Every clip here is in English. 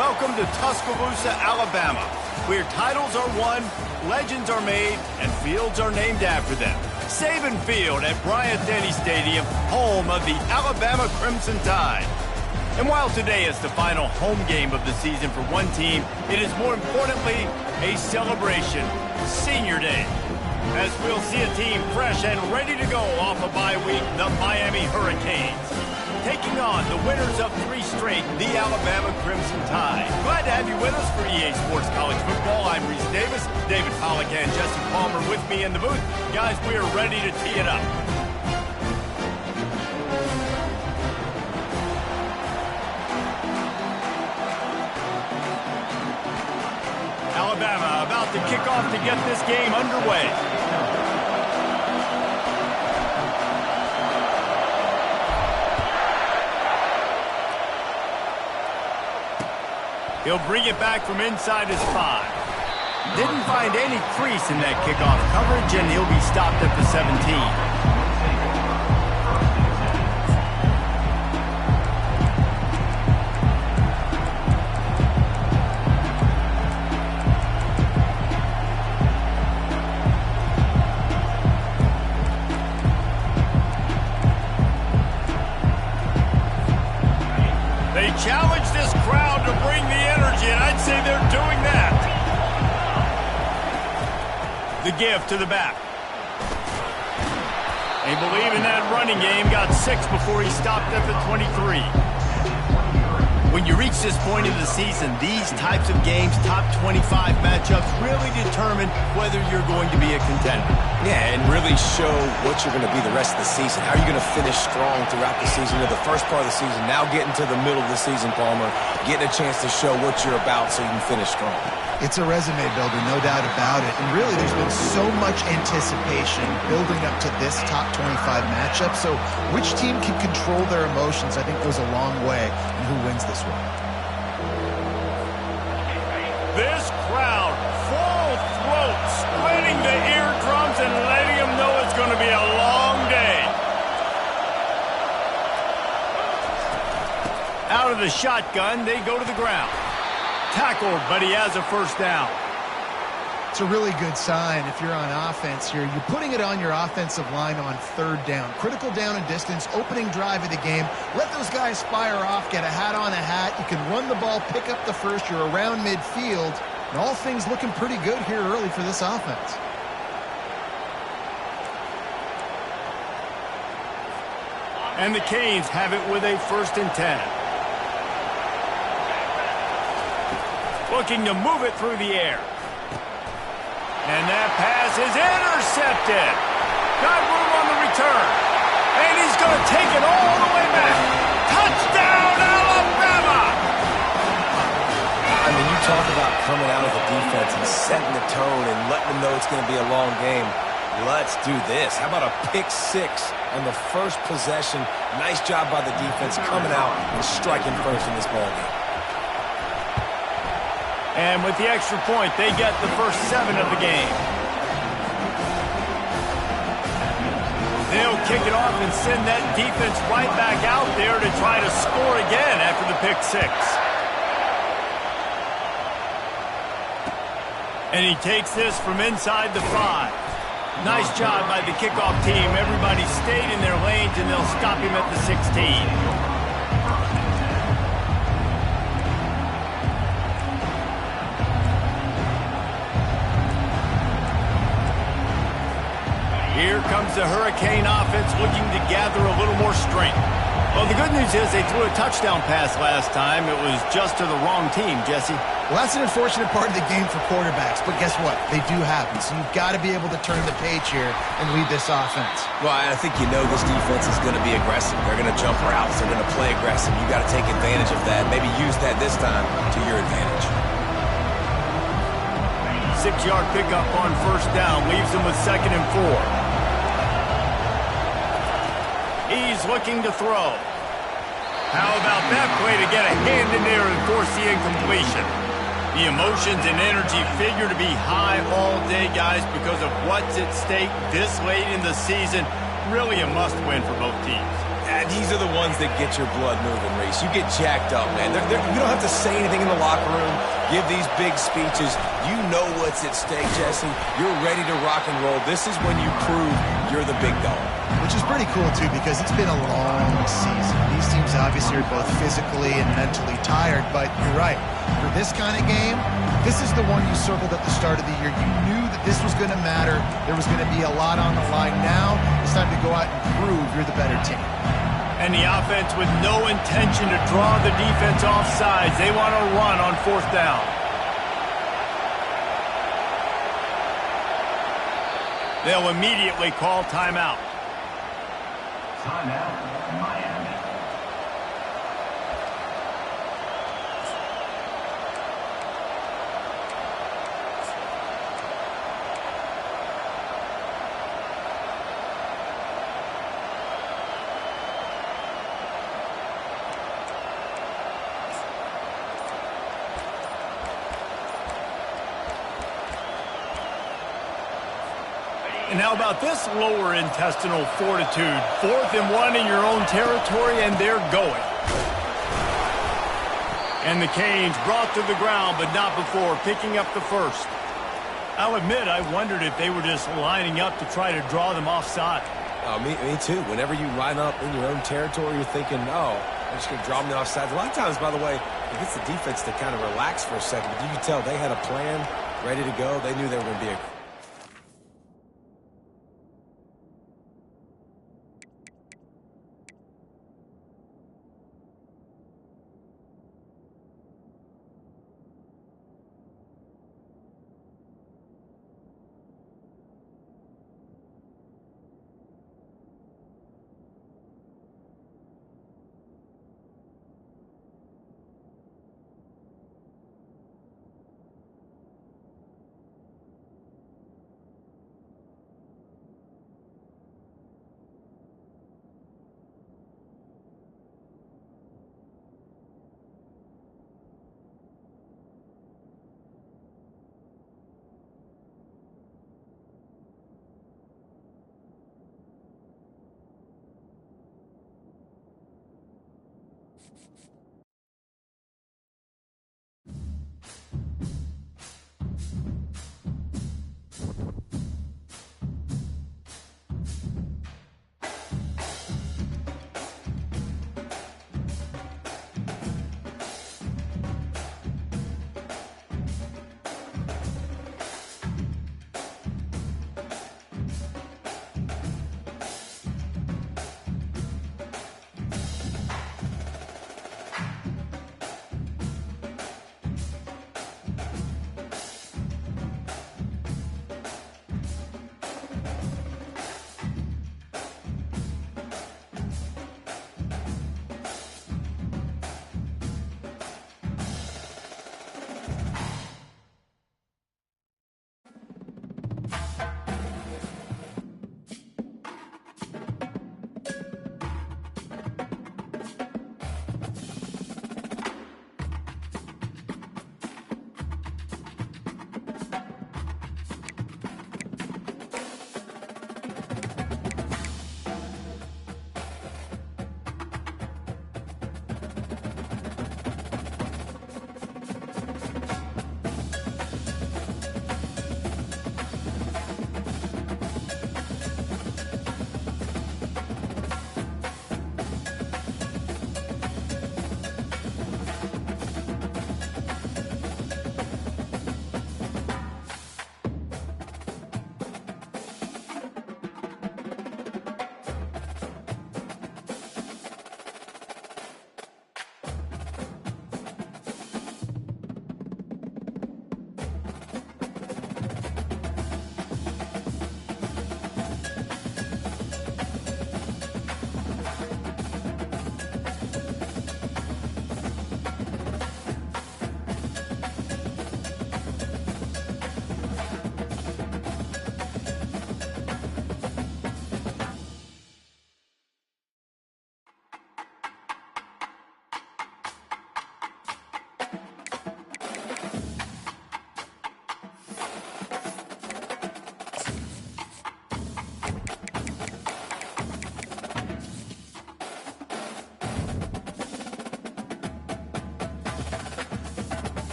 welcome to Tuscaloosa, Alabama, where titles are won, legends are made, and fields are named after them. Saban Field at Bryant-Denny Stadium, home of the Alabama Crimson Tide. And while today is the final home game of the season for one team, it is more importantly a celebration, Senior Day. As we'll see a team fresh and ready to go off a bye week, the Miami Hurricanes. Taking on the winners of 3 straight, the Alabama Crimson Tide. Glad to have you with us for EA Sports College Football. I'm Reese Davis, David Pollack and Jesse Palmer with me in the booth. Guys, we are ready to tee it up. Alabama about to kick off to get this game underway. He'll bring it back from inside his 5. Didn't find any crease in that kickoff coverage, and he'll be stopped at the 17. They challenge this crowd to bring the energy, and I'd say they're doing that. The give to the back. They believe in that running game. Got 6 before he stopped at the 23. When you reach this point of the season, these types of games, top 25 matchups, really determine whether you're going to be a contender. Yeah, and really show what you're going to be the rest of the season. How are you going to finish strong throughout the season, or the first part of the season, now getting to the middle of the season, Palmer, getting a chance to show what you're about so you can finish strong. It's a resume builder, no doubt about it. And really, there's been so much anticipation building up to this top 25 matchup. So which team can control their emotions, I think, goes a long way in who wins this one. This crowd, full throat, splitting the eardrums and letting them know it's going to be a long day. Out of the shotgun, they go to the ground. Tackled, but he has a first down. It's a really good sign if you're on offense here. You're putting it on your offensive line on 3rd down. Critical down and distance, opening drive of the game. Let those guys fire off, get a hat on a hat. You can run the ball, pick up the first. You're around midfield. And all things looking pretty good here early for this offense. And the Canes have it with a 1st and 10. Looking to move it through the air. And that pass is intercepted. Got room on the return. And he's going to take it all the way back. Touchdown, Alabama! I mean, you talk about coming out of the defense and setting the tone and letting them know it's going to be a long game. Let's do this. How about a pick 6 on the first possession? Nice job by the defense coming out and striking first in this ballgame. And with the extra point, they get the first 7 of the game. They'll kick it off and send that defense right back out there to try to score again after the pick 6. And he takes this from inside the 5. Nice job by the kickoff team. Everybody stayed in their lanes, and they'll stop him at the 16. Here comes the Hurricane offense looking to gather a little more strength. Well, the good news is they threw a touchdown pass last time. It was just to the wrong team, Jesse. Well, that's an unfortunate part of the game for quarterbacks, but guess what? They do happen, so you've got to be able to turn the page here and lead this offense. Well, I think you know this defense is going to be aggressive. They're going to jump routes. They're going to play aggressive. You've got to take advantage of that. Maybe use that this time to your advantage. 6-yard pickup on 1st down leaves them with 2nd and 4. He's looking to throw. How about that play to get a hand in there and force the incompletion? The emotions and energy figure to be high all day, guys, because of what's at stake this late in the season. really a must-win for both teams. These are the ones that get your blood moving, Reese. You get jacked up, man. You don't have to say anything in the locker room, give these big speeches. You know what's at stake, Jesse. You're ready to rock and roll. This is when you prove you're the big dog. Which is pretty cool, too, because it's been a long season. These teams obviously are both physically and mentally tired, but you're right. For this kind of game, this is the one you circled at the start of the year. You knew that this was going to matter. There was going to be a lot on the line. Now it's time to go out and prove you're the better team. And the offense with no intention to draw the defense off sides. They want to run on 4th down. They'll immediately call timeout. Timeout, Miami. And how about this lower intestinal fortitude? 4th and 1 in your own territory, and they're going. And the Canes brought to the ground, but not before picking up the first. I'll admit, I wondered if they were just lining up to try to draw them offside. Me too. Whenever you line up in your own territory, you're thinking, oh, I'm just going to draw them offside. A lot of times, by the way, it gets the defense to kind of relax for a second. But you can tell they had a plan ready to go. They knew they were going to be a...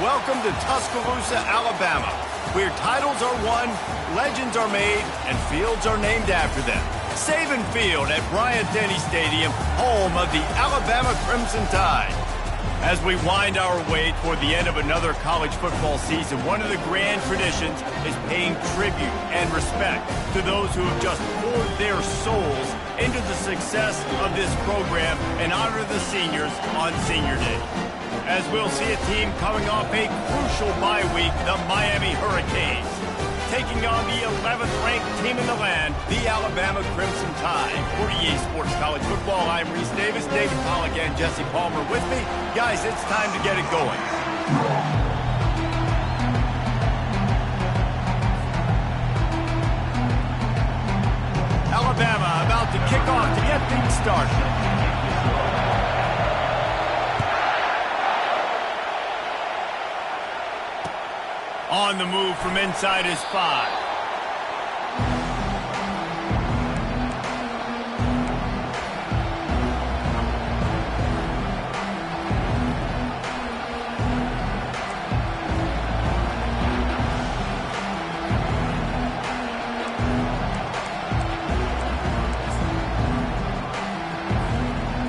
welcome to Tuscaloosa, Alabama, where titles are won, legends are made, and fields are named after them. Saban Field at Bryant-Denny Stadium, home of the Alabama Crimson Tide. As we wind our way toward the end of another college football season, one of the grand traditions is paying tribute and respect to those who have just poured their souls into the success of this program and honor the seniors on Senior Day. As we'll see a team coming off a crucial bye week, the Miami Hurricanes, taking on the 11th ranked team in the land, the Alabama Crimson Tide. For EA Sports College Football, I'm Reese Davis, David Pollack, and Jesse Palmer with me. Guys, it's time to get it going. Alabama about to kick off to get things started. On the move from inside his 5.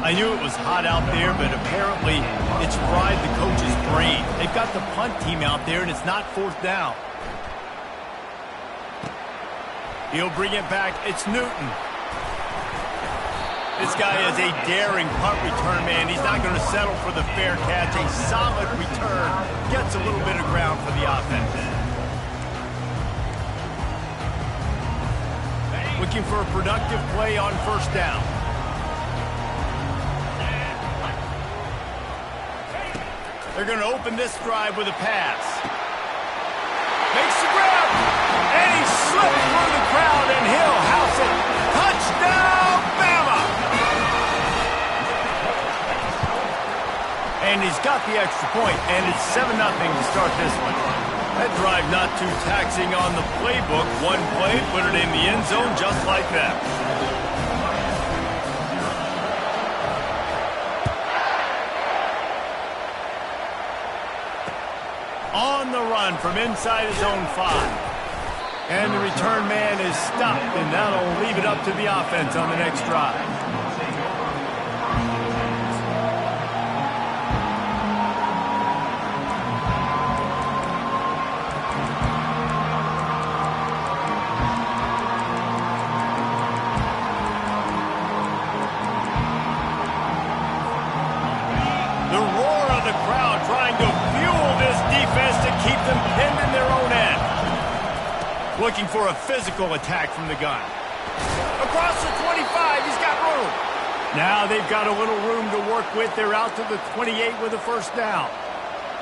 I knew it was hot out there, but apparently it's fried the coach's brain. They've got the punt team out there, and it's not 4th down. He'll bring it back. It's Newton. This guy is a daring punt return man. He's not going to settle for the fair catch. A solid return. Gets a little bit of ground for the offense. Looking for a productive play on 1st down. They're going to open this drive with a pass. Makes the grab. And he slips through the crowd, and he'll house it. Touchdown, Bama! And he's got the extra point, and it's 7-0 to start this one. That drive not too taxing on the playbook. One play, put it in the end zone just like that. On the run from inside his own 5. And the return man is stopped, and that'll leave it up to the offense on the next drive. The roar of the crowd trying to fuel this defense to keep them pinned in their own end. Looking for a physical attack from the gun. Across the 25, he's got room. Now they've got a little room to work with. They're out to the 28 with a 1st down.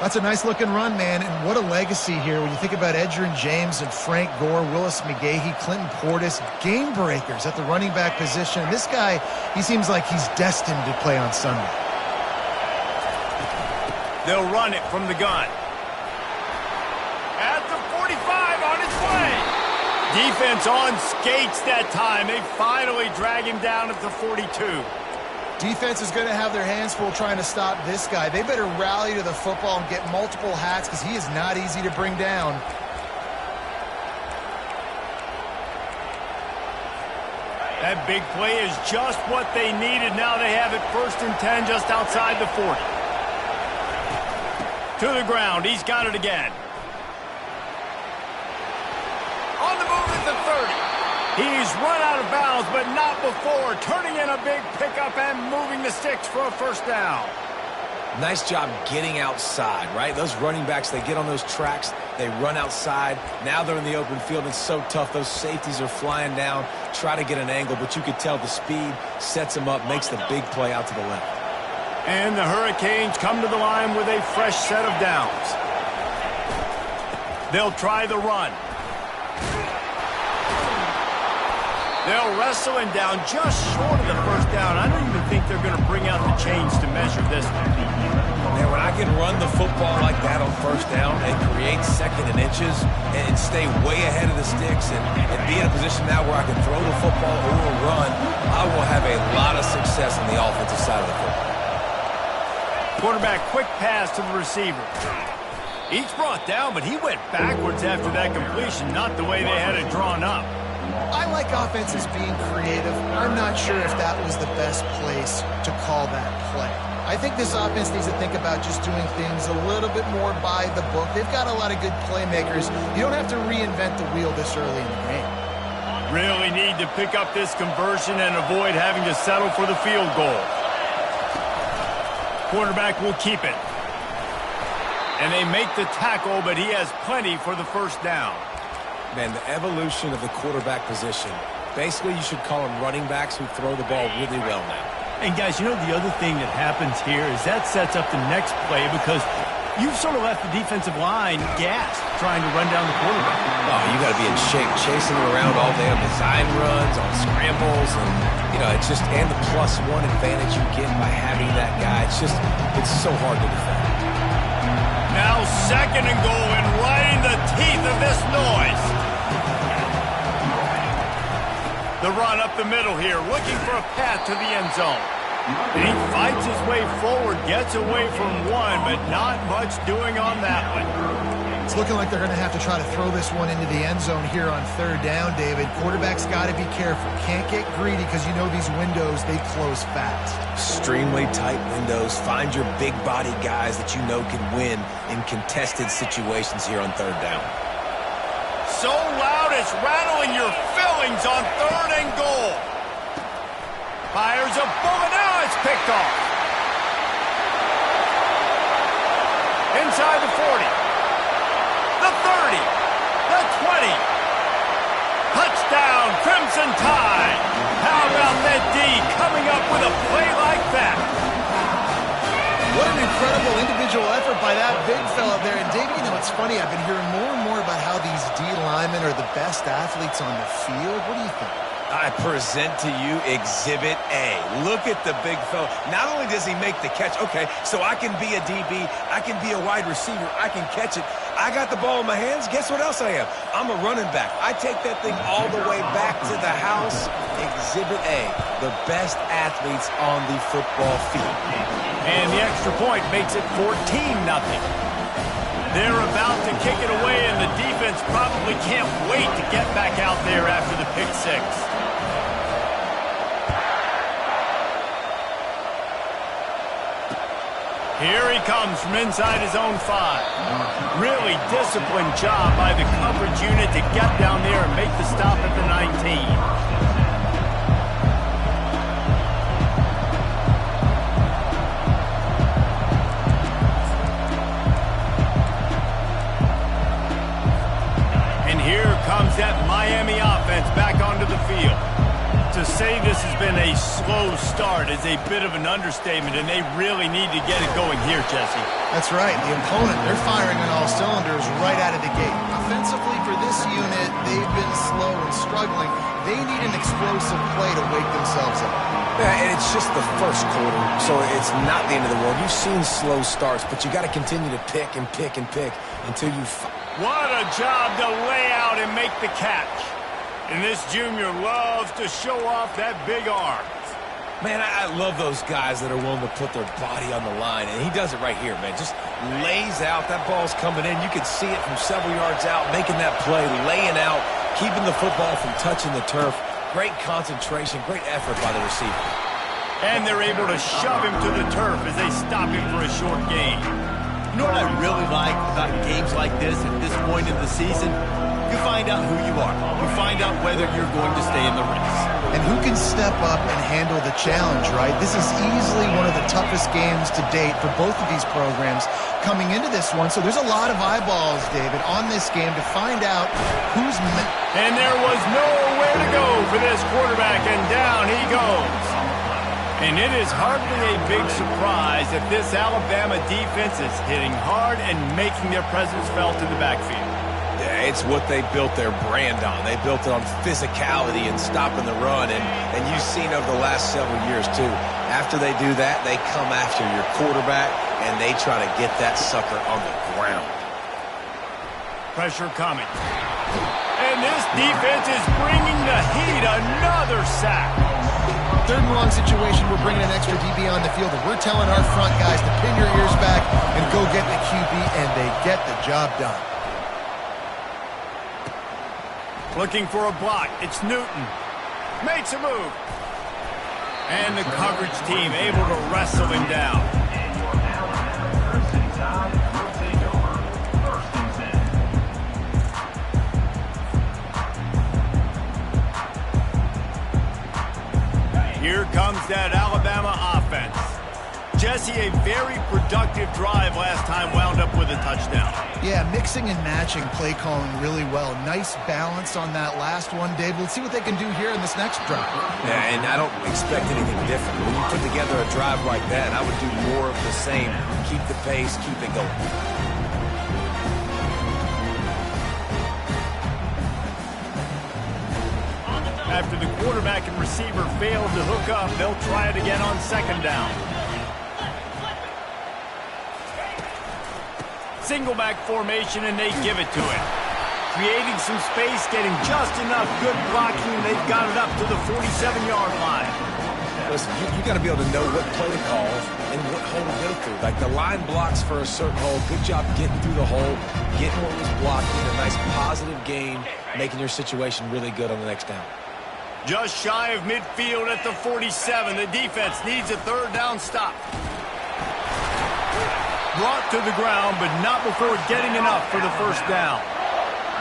That's a nice-looking run, man, and what a legacy here when you think about Edgerrin James and Frank Gore, Willis McGahee, Clinton Portis, game breakers at the running back position. This guy, he seems like he's destined to play on Sunday. They'll run it from the gun. At the 45 on its way. Defense on skates that time. They finally drag him down at the 42. Defense is going to have their hands full trying to stop this guy. They better rally to the football and get multiple hats because he is not easy to bring down. That big play is just what they needed. Now they have it 1st and 10 just outside the 40. To the ground. He's got it again. On the move at the 30. He's run out of bounds, but not before. Turning in a big pickup and moving the sticks for a 1st down. Nice job getting outside, right? Those running backs, they get on those tracks, they run outside. Now they're in the open field. It's so tough. Those safeties are flying down, try to get an angle, but you could tell the speed sets them up, makes the big play out to the left. And the Hurricanes come to the line with a fresh set of downs. They'll try the run. They'll wrestle him down just short of the 1st down. I don't even think they're going to bring out the chains to measure this one. Man, when I can run the football like that on 1st down and create 2nd and inches and stay way ahead of the sticks and be in a position now where I can throw the football or run, I will have a lot of success on the offensive side of the football. Quarterback, quick pass to the receiver. Each brought down, but he went backwards after that completion, not the way they had it drawn up. I like offenses being creative. I'm not sure if that was the best place to call that play. I think this offense needs to think about just doing things a little bit more by the book. They've got a lot of good playmakers. You don't have to reinvent the wheel this early in the game. Really need to pick up this conversion and avoid having to settle for the field goal. Quarterback will keep it. And they make the tackle, but he has plenty for the first down. Man, the evolution of the quarterback position. Basically, you should call them running backs who throw the ball really well now. And guys, you know the other thing that happens here is that sets up the next play because you've sort of left the defensive line gassed trying to run down the quarterback. Oh, you got to be in shape, chasing him around all day on design runs, on scrambles, and it's just and the +1 advantage you get by having that guy. It's so hard to defend. Now 2nd and goal, and right in the teeth of this noise. The run up the middle here, looking for a path to the end zone. And he fights his way forward, gets away from one, but not much doing on that one. It's looking like they're going to have to try to throw this one into the end zone here on 3rd down, David. Quarterback's got to be careful. Can't get greedy because you know these windows, they close fast. Extremely tight windows. Find your big body guys that you know can win in contested situations here on 3rd down. So loud it's rattling your fillings on 3rd and goal. Fires a bullet. Now it's picked off. Inside the 40. The 30. The 20. Touchdown, Crimson Tide. How about that D coming up with a play like that? What an incredible individual effort by that big fella there. And David, it's funny. I've been hearing more and more about how these D linemen are the best athletes on the field. What do you think? I present to you Exhibit A. Look at the big fella. Not only does he make the catch, okay, so I can be a DB, I can be a wide receiver, I can catch it. I got the ball in my hands. Guess what else I am? I'm a running back. I take that thing all the way back to the house. Exhibit A, the best athletes on the football field. And the extra point makes it 14-0. They're about to kick it away, and the defense probably can't wait to get back out there after the pick six. Here he comes from inside his own 5. Really disciplined job by the coverage unit to get down there and make the stop at the 19. Here comes that Miami offense back onto the field. To say this has been a slow start is a bit of an understatement, and they really need to get it going here, Jesse. That's right. The opponent, they're firing on all cylinders right out of the gate. Offensively for this unit, they've been slow and struggling. They need an explosive play to wake themselves up. Yeah, and it's just the first quarter, so it's not the end of the world. You've seen slow starts, but you got to continue to pick and pick and pick until you... What a job to lay out and make the catch. And this junior loves to show off that big arm. Man, I love those guys that are willing to put their body on the line, and he does it right here, man. Just lays out. That ball's coming in. You can see it from several yards out, making that play, laying out, keeping the football from touching the turf. Great concentration, great effort by the receiver. And they're able to shove him to the turf as they stop him for a short gain. You know what I really like about games like this at this point in the season? You find out who you are. You find out whether you're going to stay in the race. And who can step up and handle the challenge, right? This is easily one of the toughest games to date for both of these programs coming into this one. So there's a lot of eyeballs, David, on this game to find out who's... And there was nowhere to go for this quarterback, and down he goes. And it is hardly a big surprise that this Alabama defense is hitting hard and making their presence felt in the backfield. Yeah, it's what they built their brand on. They built it on physicality and stopping the run, and you've seen over the last several years, too. After they do that, they come after your quarterback, and they try to get that sucker on the ground. Pressure coming. And this defense is bringing the heat. Another sack. 3rd and long situation, we're bringing an extra DB on the field, and we're telling our front guys to pin your ears back and go get the QB, and they get the job done. Looking for a block. It's Newton. Makes a move. And the coverage team able to wrestle him down. Here comes that Alabama offense. Jesse, a very productive drive last time, wound up with a touchdown. Yeah, mixing and matching play calling really well. Nice balance on that last one, Dave. Let's see what they can do here in this next drive. Yeah, and I don't expect anything different. When you put together a drive like that, I would do more of the same. Keep the pace, keep it going. After the quarterback and receiver failed to hook up, they'll try it again on second down. Single back formation, and they give it to him. Creating some space, getting just enough good blocking, and they've got it up to the 47-yard line. Listen, you got to be able to know what play to call and what hole to go through. Like the line blocks for a certain hole. Good job getting through the hole, getting what was blocking, a nice positive gain, making your situation really good on the next down. Just shy of midfield at the 47. The defense needs a third down stop. Brought to the ground, but not before getting enough for the first down.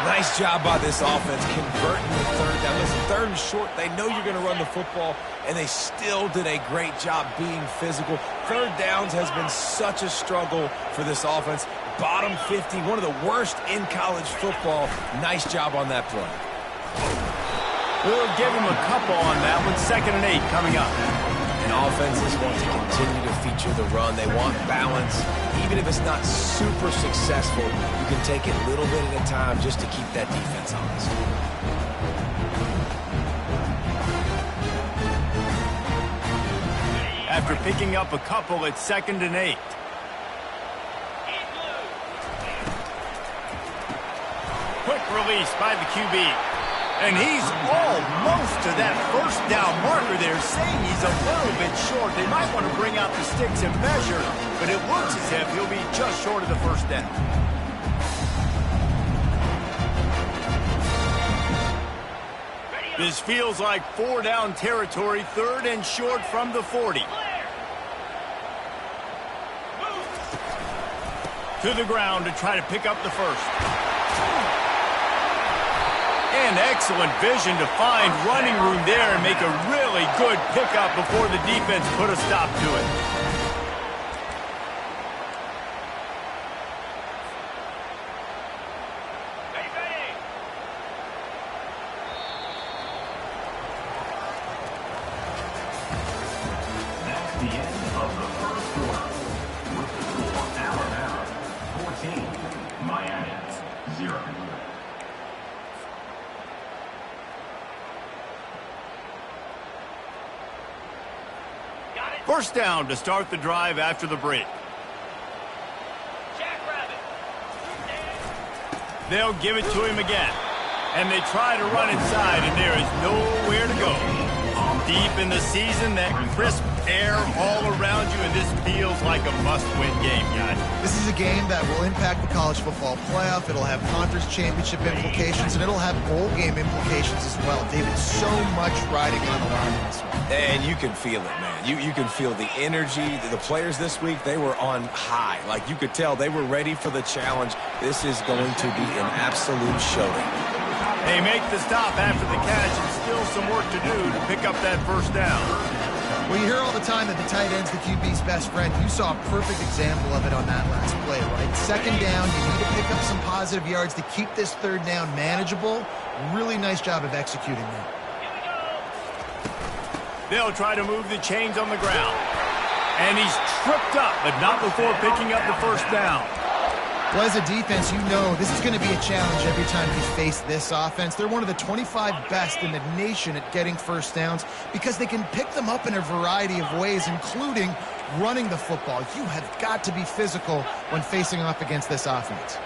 Nice job by this offense converting the third down. Listen, third and short, they know you're going to run the football, and they still did a great job being physical. Third downs has been such a struggle for this offense. Bottom 50, one of the worst in college football. Nice job on that play. We'll give him a couple on that one. 2nd and 8 coming up. And offenses want to continue to feature the run. They want balance. Even if it's not super successful, you can take it a little bit at a time just to keep that defense honest. After picking up a couple, it's 2nd and 8. Quick release by the QB. And he's almost to that first down marker there, saying he's a little bit short. They might want to bring out the sticks and measure, but it looks as if he'll be just short of the first down. This feels like 4-down territory, 3rd and short from the 40. To the ground to try to pick up the first. And excellent vision to find running room there and make a really good pickup before the defense put a stop to it. That's the end of the first quarter. With the score, Alabama 14, Miami 0. First down to start the drive after the break. They'll give it to him again. And they try to run inside, and there is nowhere to go. Deep in the season, that crisp air all around you, and this feels like a must-win game, guys. This is a game that will impact the college football playoff. It'll have conference championship implications, and it'll have bowl game implications as well. David, so much riding on the line in this one. And you can feel it, man. You can feel the energy. The players this week, they were on high. Like, you could tell they were ready for the challenge. This is going to be an absolute showdown. They make the stop after the catch, and still some work to do to pick up that first down. Well, you hear all the time that the tight end's the QB's best friend. You saw a perfect example of it on that last play, right? 2nd down, you need to pick up some positive yards to keep this 3rd down manageable. Really nice job of executing that. They'll try to move the chains on the ground. And he's tripped up, but not before picking up the first down. Well, as a defense, you know this is going to be a challenge every time you face this offense. They're one of the 25 best in the nation at getting first downs because they can pick them up in a variety of ways, including running the football. You have got to be physical when facing off against this offense.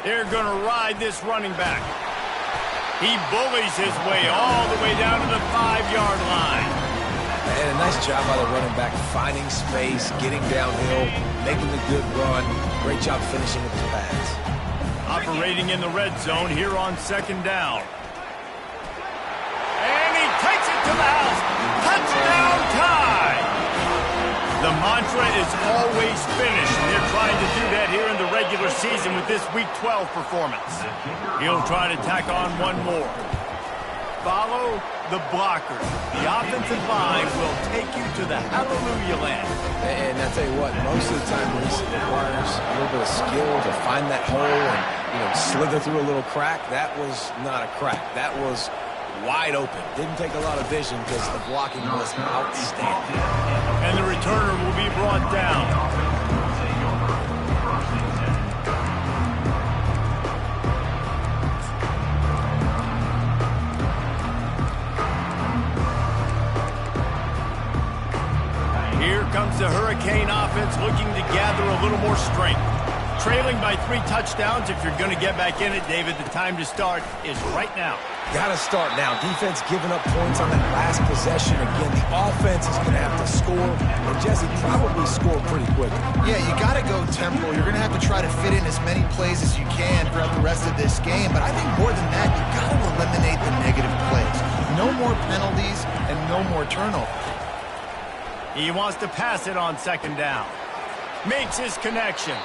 They're going to ride this running back. He bullies his way all the way down to the 5-yard line. And a nice job by the running back, finding space, getting downhill, making a good run. Great job finishing with his pads. Operating in the red zone here on second down. And he takes it to the house. Touchdown tie! The mantra is always finish, and they're trying to do that here in the regular season with this Week 12 performance. He'll try to tack on one more. Follow the blockers. The offensive line will take you to the hallelujah land. And I tell you what, most of the time, Reese, it requires a little bit of skill to find that hole and, slither through a little crack. That was not a crack. That was wide open. Didn't take a lot of vision because the blocking was outstanding. And the returner will be brought down. Here comes the Hurricane offense looking to gather a little more strength. Trailing by 3 touchdowns, if you're going to get back in it, David, the time to start is right now. Got to start now. Defense giving up points on that last possession. Again, the offense is going to have to score, and Jesse probably score pretty quickly. Yeah, you got to go tempo. You're going to have to try to fit in as many plays as you can throughout the rest of this game. But I think more than that, you got to eliminate the negative plays. No more penalties and no more turnovers. He wants to pass it on second down. Makes his connection.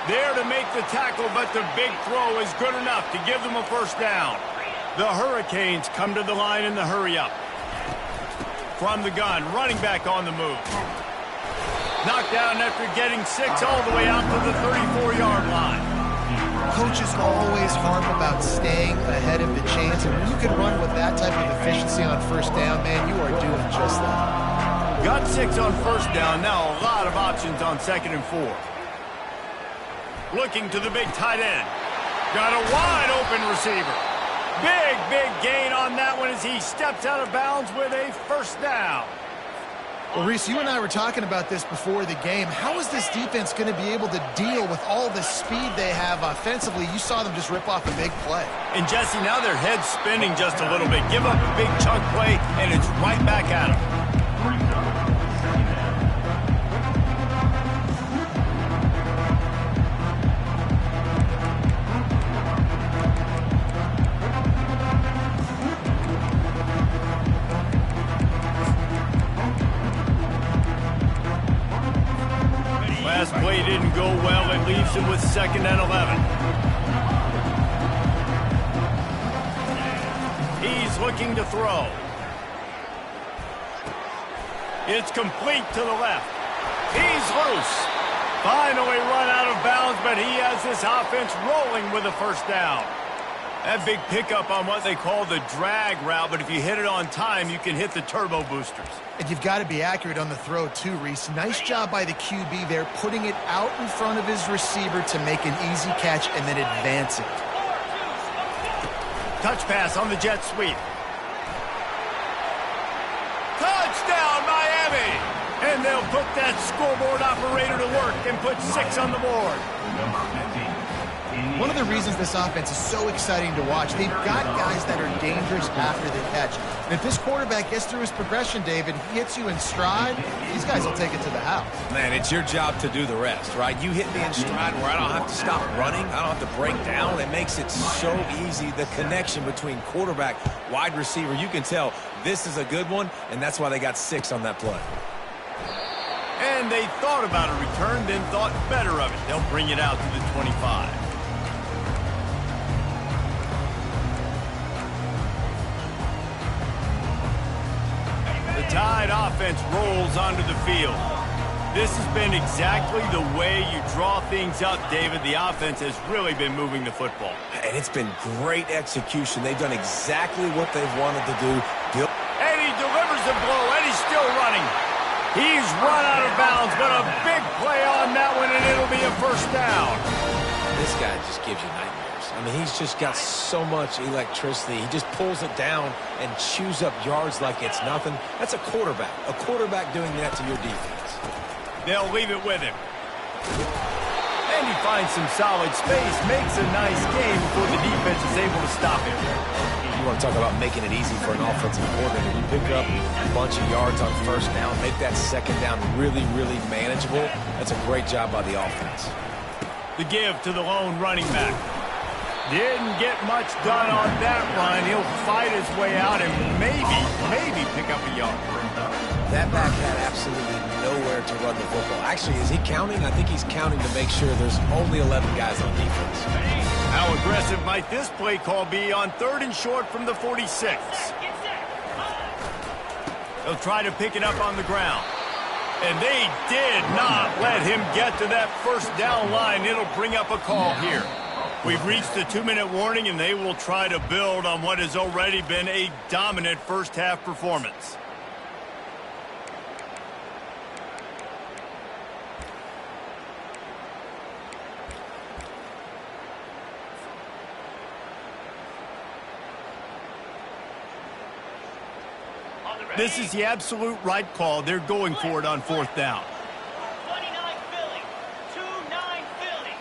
There to make the tackle, but the big throw is good enough to give them a first down. The Hurricanes come to the line in the hurry-up. From the gun, running back on the move. Knocked down after getting 6 all the way out to the 34-yard line. Coaches always harp about staying ahead of the chains, and when you can run with that type of efficiency on first down, man, you are doing just that. Got 6 on first down, now a lot of options on second and 4. Looking to the big tight end. Got a wide open receiver. Big gain on that one as he steps out of bounds with a first down. Well, Reese, you and I were talking about this before the game. How is this defense going to be able to deal with all the speed they have offensively? You saw them just rip off a big play. And Jesse, now their head's spinning just a little bit. Give up a big chunk play, and it's right back at them. Last play didn't go well. It leaves him with 2nd and 11. He's looking to throw. It's complete to the left. He's loose. Finally run out of bounds, but he has this offense rolling with a first down. That big pickup on what they call the drag route, but if you hit it on time, you can hit the turbo boosters. And you've got to be accurate on the throw, too, Reese. Nice job by the QB there, putting it out in front of his receiver to make an easy catch and then advance it. Touch pass on the jet sweep. Touchdown, Miami! And they'll put that scoreboard operator to work and put 6 on the board. One of the reasons this offense is so exciting to watch, they've got guys that are dangerous after the catch. And if this quarterback gets through his progression, David, he hits you in stride, these guys will take it to the house. Man, it's your job to do the rest, right? You hit me in stride where I don't have to stop running. I don't have to break down. It makes it so easy. The connection between quarterback, wide receiver, you can tell this is a good one, and that's why they got 6 on that play. And they thought about a return, then thought better of it. They'll bring it out to the 25. The Tide offense rolls onto the field. This has been exactly the way you draw things up, David. The offense has really been moving the football. And it's been great execution. They've done exactly what they've wanted to do. And he delivers the blow, and he's still running. He's run out of bounds, but a big play on that one, and it'll be a first down. This guy just gives you nightmares. I mean, he's just got so much electricity. He just pulls it down and chews up yards like it's nothing. That's a quarterback. A quarterback doing that to your defense. They'll leave it with him. And And he finds some solid space, makes a nice game before the defense is able to stop him. You want to talk about making it easy for an offensive coordinator. You pick up a bunch of yards on first down, make that second down really, really manageable. That's a great job by the offense. The give to the lone running back. Didn't get much done on that run. He'll fight his way out and maybe pick up a yard. That back had absolutely nowhere to run the football. Actually, is he counting? I think he's counting to make sure there's only 11 guys on defense. How aggressive might this play call be on 3rd and short from the 46? They'll try to pick it up on the ground. And they did not let him get to that first down line. It'll bring up a call here. We've reached the 2-minute warning, and they will try to build on what has already been a dominant first-half performance. This is the absolute right call. They're going for it on 4th down. 29 Philly. 2-9 Philly.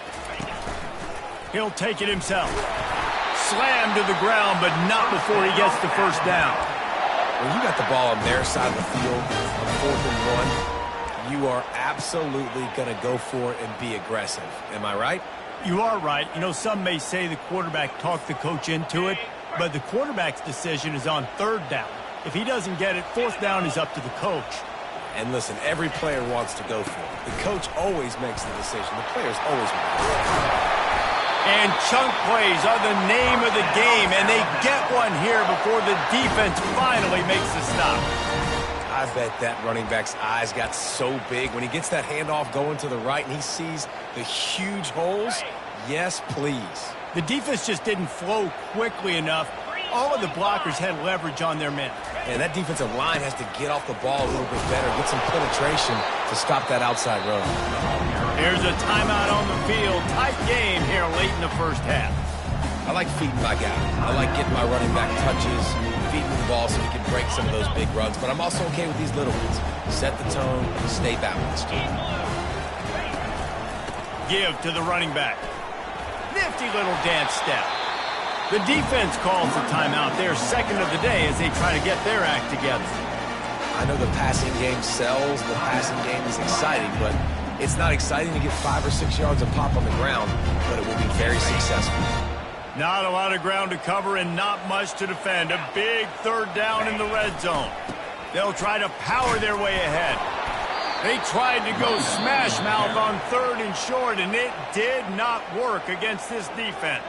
He'll take it himself. Slammed to the ground, but not before he gets the first down. When you got the ball on their side of the field on 4th and 1, you are absolutely going to go for it and be aggressive. Am I right? You are right. You know, some may say the quarterback talked the coach into it, but the quarterback's decision is on 3rd down. If he doesn't get it, 4th down is up to the coach. And listen, every player wants to go for it. The coach always makes the decision. The players always want to go for it. And chunk plays are the name of the game, and they get one here before the defense finally makes the stop. I bet that running back's eyes got so big when he gets that handoff going to the right and he sees the huge holes. Yes, please. The defense just didn't flow quickly enough. All of the blockers had leverage on their men. And that defensive line has to get off the ball a little bit better, get some penetration to stop that outside run. Here's a timeout on the field. Tight game here late in the first half. I like feeding my guy. I like getting my running back touches, feeding the ball so he can break some of those big runs. But I'm also okay with these little ones. Set the tone, stay balanced. Give to the running back. Nifty little dance step. The defense calls the timeout. They're second of the day as they try to get their act together. I know the passing game sells, the passing game is exciting, but it's not exciting to get 5 or 6 yards of pop on the ground, but it will be very successful. Not a lot of ground to cover and not much to defend. A big 3rd down in the red zone. They'll try to power their way ahead. They tried to go smash mouth on 3rd and short, and it did not work against this defense.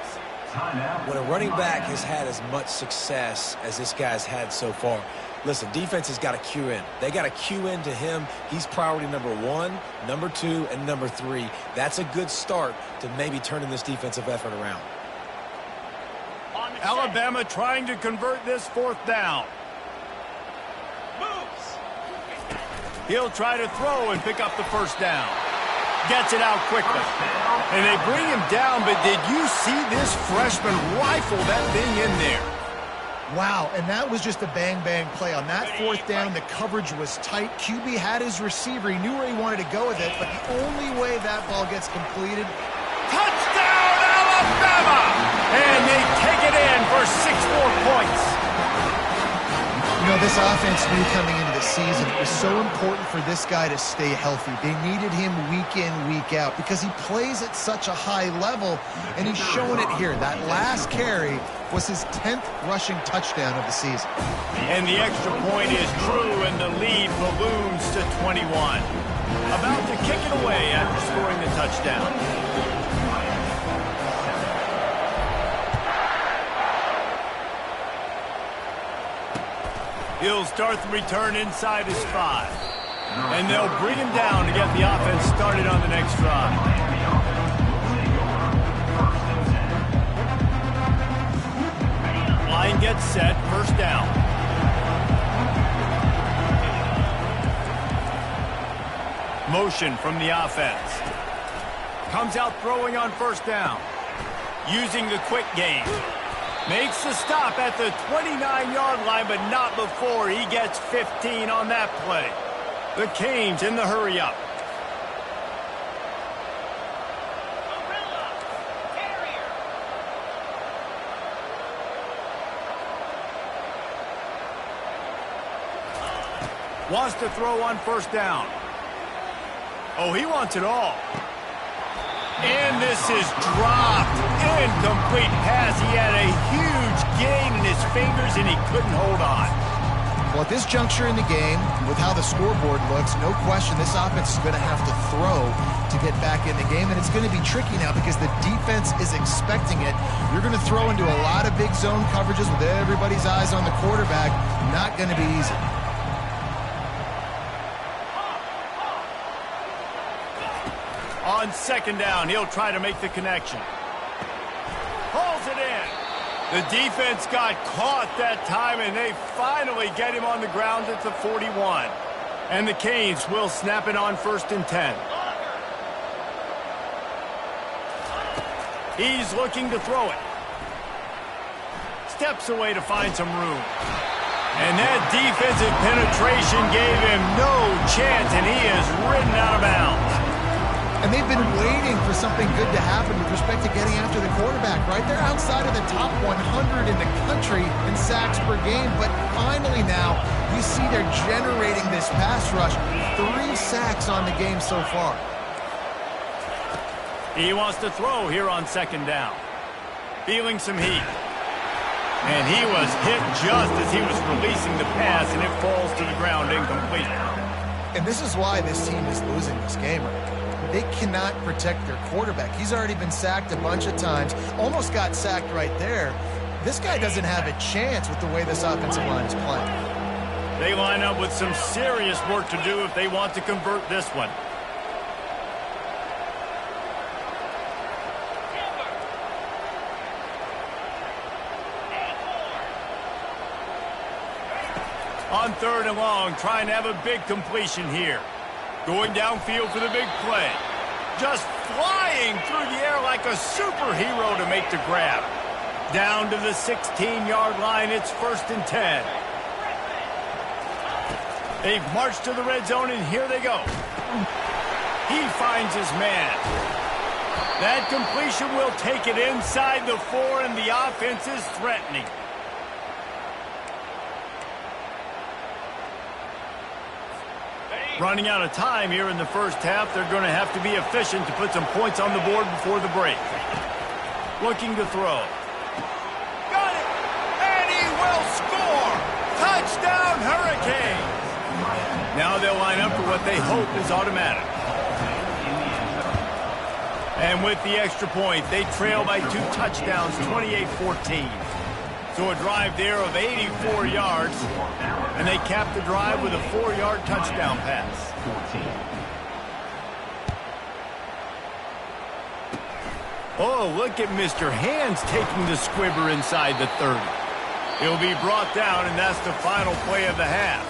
When a running back has had as much success as this guy's had so far, listen, defense has got to cue in. They got to cue in to him. He's priority number 1, number 2, and number 3. That's a good start to maybe turning this defensive effort around. Alabama trying to convert this 4th down. Moves. He'll try to throw and pick up the first down. Gets it out quickly. And they bring him down, but did you see this freshman rifle that thing in there? Wow, and that was just a bang-bang play. On that 4th down, the coverage was tight. QB had his receiver. He knew where he wanted to go with it, but the only way that ball gets completed... Touchdown, Alabama! And they take it in for 6 more points. You know, this offense knew coming into the season it was so important for this guy to stay healthy. They needed him week in, week out because he plays at such a high level, and he's showing it here. That last carry was his 10th rushing touchdown of the season. And the extra point is true, and the lead balloons to 21. About to kick it away after scoring the touchdown. He'll start the return inside his 5. And they'll bring him down to get the offense started on the next drive. Line gets set, first down. Motion from the offense. Comes out throwing on first down. Using the quick game. Makes the stop at the 29-yard line, but not before he gets 15 on that play. The Canes in the hurry-up. Wants to throw on first down. Oh, he wants it all. And this is dropped. Incomplete pass. He had a huge gain in his fingers, and he couldn't hold on. Well, at this juncture in the game, with how the scoreboard looks, no question this offense is going to have to throw to get back in the game, and it's going to be tricky now because the defense is expecting it. You're going to throw into a lot of big zone coverages with everybody's eyes on the quarterback. Not going to be easy. On second down, he'll try to make the connection. Pulls it in. The defense got caught that time, and they finally get him on the ground at the 41. And the Canes will snap it on 1st and 10. He's looking to throw it. Steps away to find some room. And that defensive penetration gave him no chance, and he is ridden out of bounds. And they've been waiting for something good to happen with respect to getting after the quarterback, right? They're outside of the top 100 in the country in sacks per game, but finally now you see they're generating this pass rush. 3 sacks on the game so far. He wants to throw here on second down. Feeling some heat. And he was hit just as he was releasing the pass, and it falls to the ground incomplete. And this is why this team is losing this game right now. They cannot protect their quarterback. He's already been sacked a bunch of times. Almost got sacked right there. This guy doesn't have a chance with the way this offensive line is playing. They line up with some serious work to do if they want to convert this one. On 3rd and long, trying to have a big completion here. Going downfield for the big play. Just flying through the air like a superhero to make the grab. Down to the 16-yard line, it's 1st and 10. They've marched to the red zone, and here they go. He finds his man. That completion will take it inside the 4, and the offense is threatening. Running out of time here in the first half. They're going to have to be efficient to put some points on the board before the break. Looking to throw. Got it! And he will score! Touchdown, Hurricanes! Now they'll line up for what they hope is automatic. And with the extra point, they trail by 2 touchdowns, 28-14. So a drive there of 84 yards, and they cap the drive with a 4-yard touchdown pass. Oh, look at Mr. Hands taking the squibber inside the 30. He'll be brought down, and that's the final play of the half.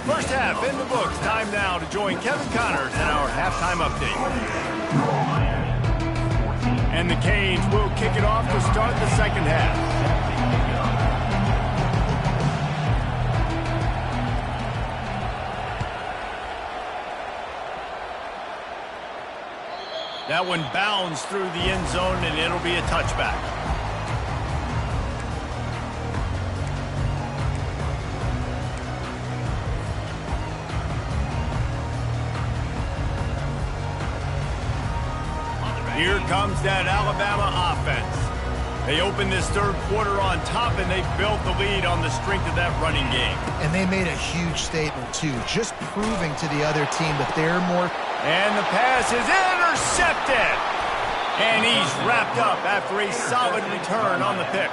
First half in the books. Time now to join Kevin Connors in our halftime update. And the Canes will kick it off to start the second half. That one bounds through the end zone, and it'll be a touchback. Here comes that Alabama offense. They opened this third quarter on top, and they built the lead on the strength of that running game. And they made a huge statement, too, just proving to the other team that they're more... And the pass is intercepted. And he's wrapped up after a solid return on the pick.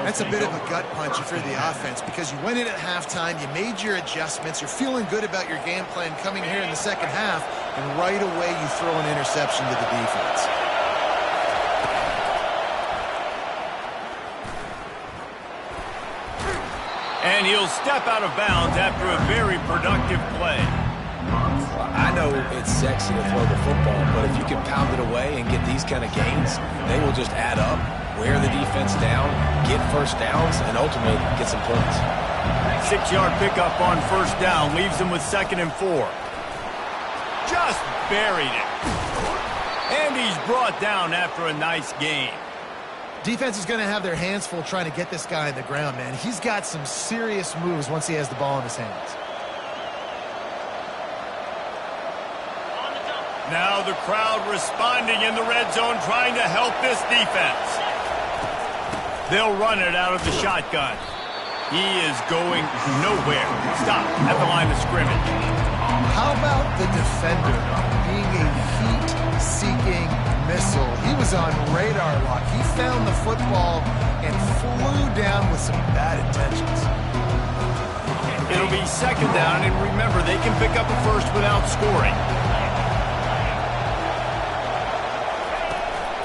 That's a bit of a gut punch if you're the offense, because you went in at halftime, you made your adjustments, you're feeling good about your game plan coming here in the second half, and right away you throw an interception to the defense. And he'll step out of bounds after a very productive play. I know it's sexy to throw the football, but if you can pound it away and get these kind of gains, they will just add up, wear the defense down, get first downs, and ultimately get some points. 6-yard pickup on first down leaves them with 2nd and 4. Just buried it. And he's brought down after a nice gain. Defense is going to have their hands full trying to get this guy on the ground, man. He's got some serious moves once he has the ball in his hands. Now the crowd responding in the red zone, trying to help this defense. They'll run it out of the shotgun. He is going nowhere. Stop at the line of scrimmage. How about the defender being a heat-seeking missile? He was on radar lock. He found the football and flew down with some bad intentions. It'll be second down, and remember, they can pick up a first without scoring.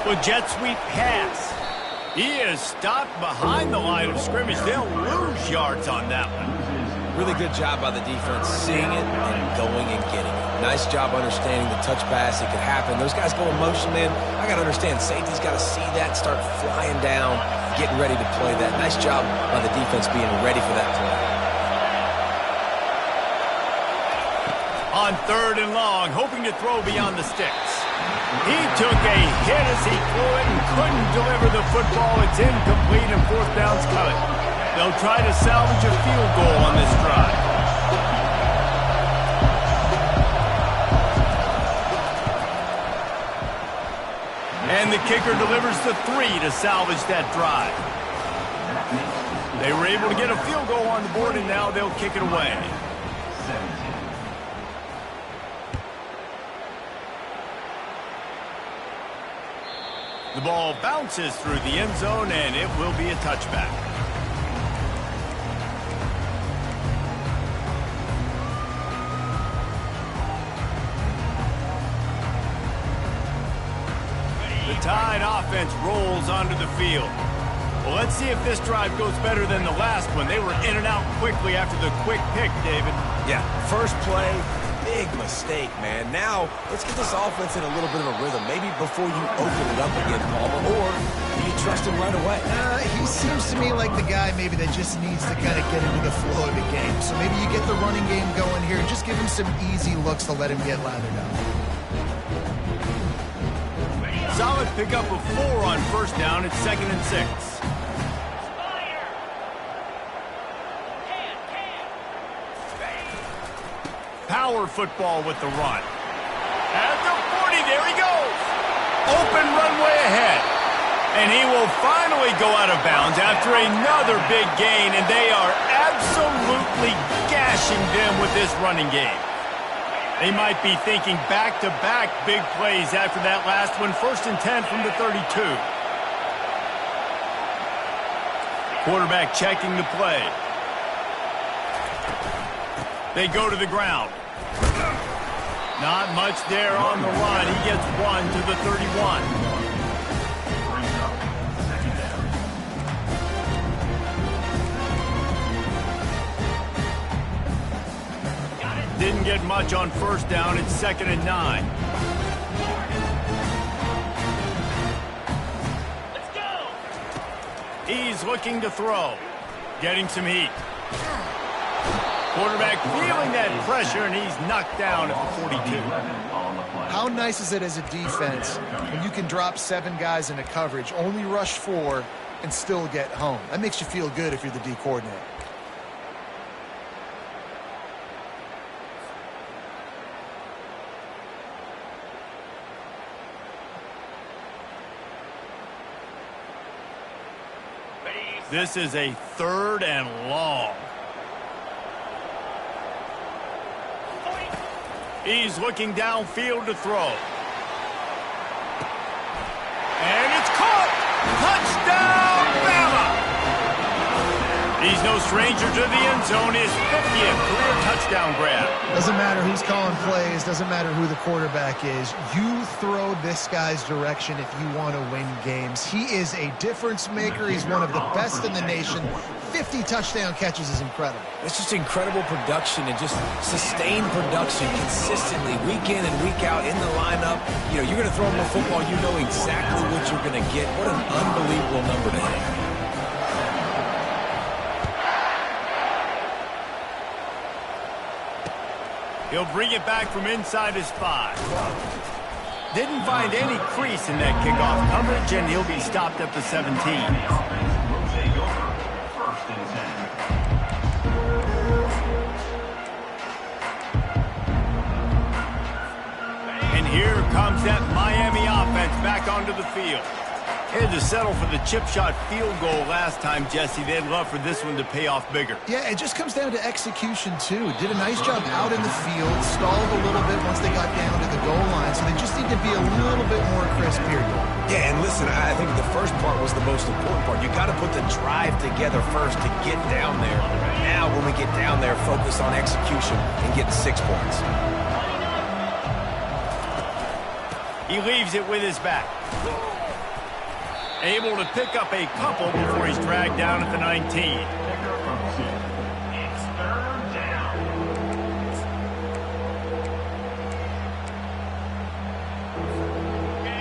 With jet sweep pass. He is stopped behind the line of scrimmage. They'll lose yards on that one. Really good job by the defense, seeing it and going and getting it. Nice job understanding the touch pass. It could happen. Those guys go in motion, man. I got to understand, safety's got to see that, start flying down, getting ready to play that. Nice job by the defense being ready for that play. On third and long, hoping to throw beyond the sticks. He took a hit as he threw it and couldn't deliver the football. It's incomplete and fourth down's coming. They'll try to salvage a field goal on this drive. And the kicker delivers the 3 to salvage that drive. They were able to get a field goal on the board, and now they'll kick it away. The ball bounces through the end zone, and it will be a touchback. The Tide offense rolls onto the field. Well, let's see if this drive goes better than the last one. They were in and out quickly after the quick pick, David. Yeah, first play, big mistake, man. Now, let's get this offense in a little bit of a rhythm. Maybe before you open it up again, Palmer, or do you trust him right away? He seems to me like the guy maybe that just needs to kind of get into the flow of the game. So maybe you get the running game going here and just give him some easy looks to let him get lathered up. Solid pickup of 4 on first down. It's 2nd and 6. Power football with the run. At the 40, there he goes. Open runway ahead. And he will finally go out of bounds after another big gain, and they are absolutely gashing them with this running game. They might be thinking back-to-back big plays after that last one. 1st and 10 from the 32. Quarterback checking the play. They go to the ground. Not much there on the run. He gets 1 to the 31. Didn't get much on first down. It's 2nd and 9. Let's go. He's looking to throw. Getting some heat. Quarterback feeling that pressure, and he's knocked down at the 42. How nice is it as a defense when you can drop 7 guys into coverage, only rush 4, and still get home? That makes you feel good if you're the D coordinator. This is a 3rd and long. He's looking downfield to throw. And it's caught! Touchdown, Bama! He's no stranger to the end zone. His 50th career touchdown grab. Doesn't matter who's calling plays, doesn't matter who the quarterback is. You throw this guy's direction if you want to win games. He is a difference maker. He's one of the best in the nation. 50 touchdown catches is incredible. It's just incredible production and just sustained production consistently, week in and week out in the lineup. You know, you're going to throw him a football, you know exactly what you're going to get. What an unbelievable number to hit. He'll bring it back from inside his 5. Didn't find any crease in that kickoff coverage, and he'll be stopped at the 17. And here field. Had to settle for the chip shot field goal last time, Jesse. They'd love for this one to pay off bigger. Yeah, it just comes down to execution, too. Did a nice job out in the field, stalled a little bit once they got down to the goal line, so they just need to be a little bit more crisp here. Yeah, and listen, I think the first part was the most important part. You got to put the drive together first to get down there. Now, when we get down there, focus on execution and getting 6 points. He leaves it with his back. Able to pick up a couple before he's dragged down at the 19. It's third down.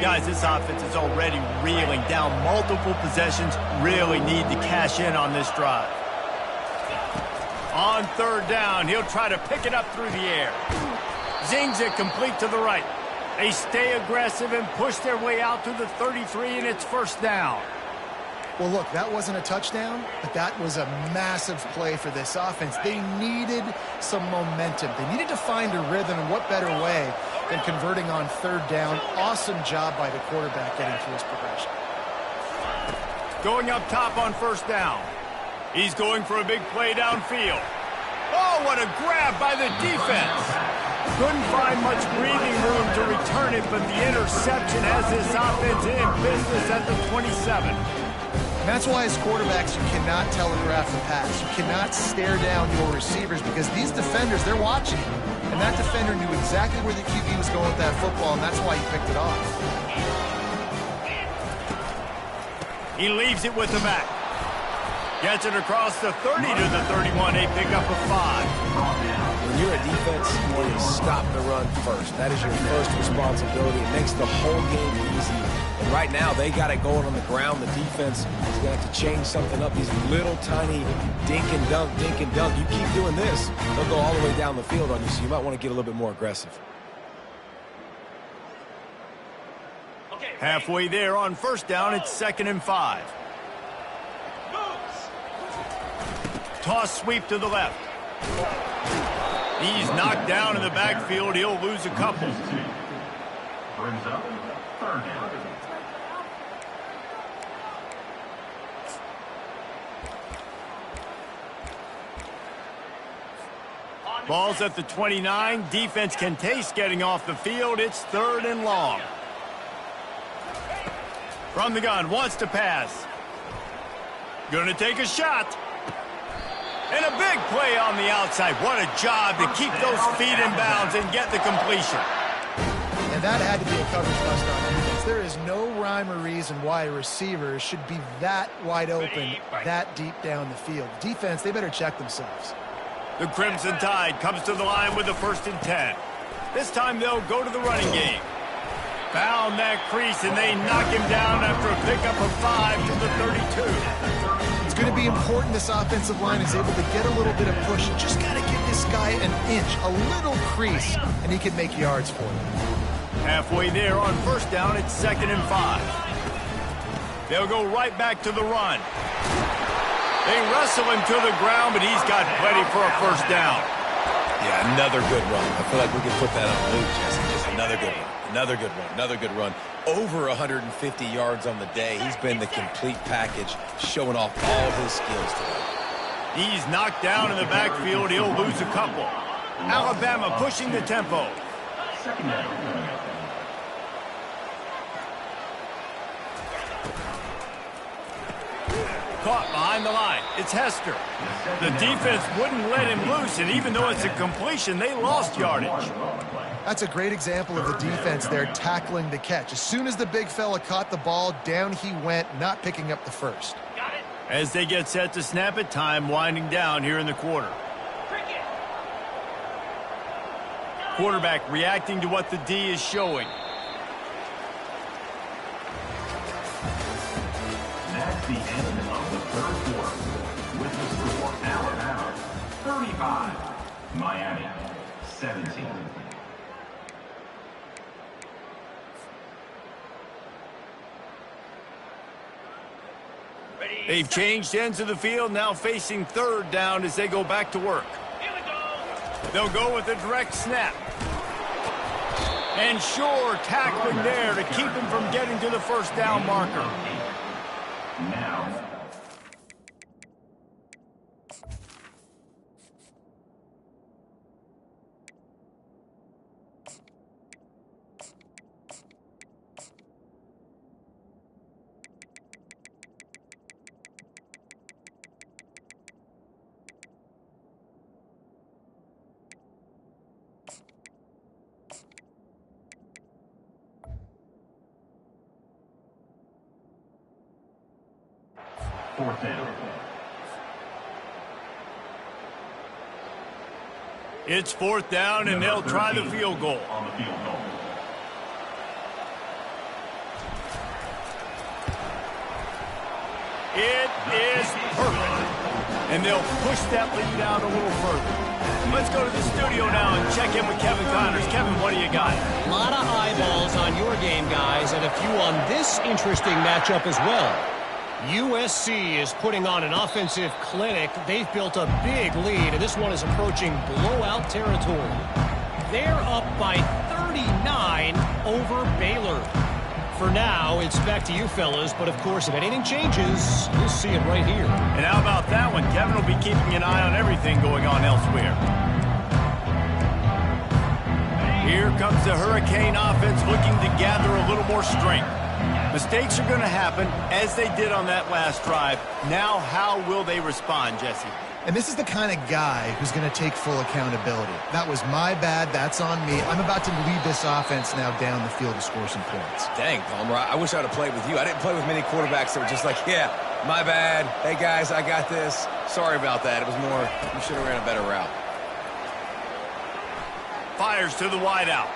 Guys, this offense is already reeling down multiple possessions. Really need to cash in on this drive. On third down, he'll try to pick it up through the air. Zings it complete to the right. They stay aggressive and push their way out to the 33, and it's first down. Well, look, that wasn't a touchdown, but that was a massive play for this offense. They needed some momentum. They needed to find a rhythm, and what better way than converting on third down. Awesome job by the quarterback getting through his progression. Going up top on first down. He's going for a big play downfield. Oh, what a grab by the defense. Couldn't find much breathing room to return it, but the interception has this offense in business at the 27. And that's why as quarterbacks you cannot telegraph the pass. You cannot stare down your receivers because these defenders, they're watching. And that defender knew exactly where the QB was going with that football, and that's why he picked it off. He leaves it with the back. Gets it across the 30 to the 31, a pickup of 5. When you're a defense, you want to stop the run first. That is your first responsibility. It makes the whole game easy. And right now, they got it going on the ground. The defense is going to have to change something up. These little tiny dink and dunk, dink and dunk. You keep doing this, they'll go all the way down the field on you, so you might want to get a little bit more aggressive. Halfway there on first down, it's 2nd and 5. Toss sweep to the left. He's knocked down in the backfield. He'll lose a couple. Brings up third down. Ball's at the 29. Defense can taste getting off the field. It's 3rd and long. From the gun, wants to pass. Gonna take a shot. And a big play on the outside. What a job to keep those feet in bounds and get the completion. And that had to be a coverage bust on defense. There is no rhyme or reason why a receiver should be that wide open, that deep down the field. Defense, they better check themselves. The Crimson Tide comes to the line with a 1st and 10. This time they'll go to the running game. Found that crease, and they knock him down after a pickup of 5 to the 32. It's going to be important this offensive line is able to get a little bit of push. Just got to give this guy an inch, a little crease, and he can make yards for you. Halfway there on first down, it's 2nd and 5. They'll go right back to the run. They wrestle him to the ground, but he's got plenty for a first down. Yeah, another good run. I feel like we can put that on loop, Jesse. Just another good run. Another good run. Another good run. Over 150 yards on the day. He's been the complete package, showing off all his skills today. He's knocked down in the backfield. He'll lose a couple. Alabama pushing the tempo. Second down. Caught behind the line. It's Hester. The defense wouldn't let him loose, and even though it's a completion, they lost yardage. That's a great example of the defense there tackling the catch. As soon as the big fella caught the ball, down he went, not picking up the first. As they get set to snap it, time winding down here in the quarter. Quarterback reacting to what the D is showing. That's the end of the third quarter. With the score, Alabama 35, Miami 17. They've changed ends of the field, now facing third down as they go back to work. They'll go with a direct snap. And sure, tackling there to keep him from getting to the first down marker. Now, fourth down. It's fourth down, and they'll try the field goal. On the field goal. It is perfect. And they'll push that lead out a little further. Let's go to the studio now and check in with Kevin Connors. Kevin, what do you got? A lot of eyeballs on your game, guys, and a few on this interesting matchup as well. USC is putting on an offensive clinic. They've built a big lead, and this one is approaching blowout territory. They're up by 39 over Baylor. For now, it's back to you fellas, but of course, if anything changes, you'll see it right here. And how about that one? Kevin will be keeping an eye on everything going on elsewhere. Here comes the Hurricane offense looking to gather a little more strength. Mistakes are going to happen, as they did on that last drive. Now, how will they respond, Jesse? And this is the kind of guy who's going to take full accountability. That was my bad. That's on me. I'm about to lead this offense now down the field to score some points. Dang, Palmer, I wish I would have played with you. I didn't play with many quarterbacks that were just like, yeah, my bad. Hey, guys, I got this. Sorry about that. It was more, you should have ran a better route. Fires to the wideout.